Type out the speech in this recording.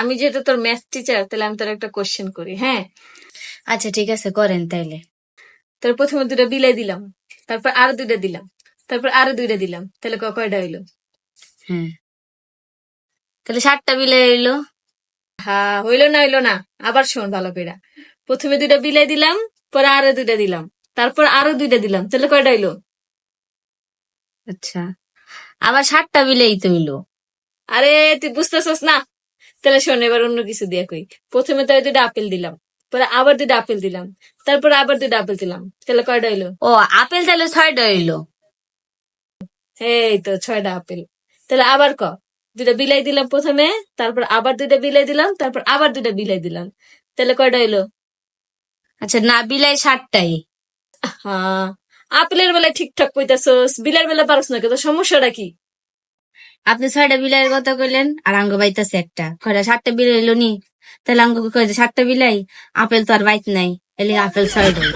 আমি যেটা তোর ম্যাথ টিচার, তাহলে আমি তোর একটা কোশ্চেন করি, হ্যাঁ? আচ্ছা ঠিক আছে, করেন তাইলে। তোর প্রথমে 2টা বিলাই দিলাম, তারপর আরো 2টা দিলাম, তারপর আরো 2টা দিলাম, তাহলে কয়টা হইলো? হ্যাঁ, তাহলে 7টা বিলাই হইলো। হ্যাঁ, হইলো না, আবার শোন ভালো কইরা। প্রথমে 2টা বিলাই দিলাম, পরে আরো 2টা দিলাম, তারপর আরো 2টা দিলাম, তাহলে কয়টা হইলো? আচ্ছা, আবার 7টা বিলাই তো হইলো। আরে তুই বুঝতেছস না? তাহলে শোন, এবার অন্য কিছু দিয়ে কই। প্রথমে তো 2টা আপেল দিলাম, পরে আবার 2টা আপেল দিলাম, তারপর আবার 2টা আপেল দিলাম, তাহলে কয়টা হইলো? ও, আপেল তাহলে 6টা হইলো। এই তো 6টা আপেল। তাহলে আবার 2টা বিলাই দিলাম প্রথমে, তারপর আবার 2টা বিলাই দিলাম, তারপর আবার 2টা বিলাই দিলাম, তাহলে কয়টা হইলো? আচ্ছা, না বিলাই 7টাই। হ্যাঁ, আপেলের বেলায় ঠিকঠাক কইতাছস, বিলার বেলা পারস না, কিন্তু সমস্যাটা কি? আপনি 6টা বিলাইয়ের কথা কইলেন, আর আঙ্গ বাইতাছে একটা, কয়টা 7টা বিলাই হইলো নি? তাহলে আঙ্গ কয় 7টা বিলাই, আপেল তো আর বাইত নাই, এলে আপেল 6টাই।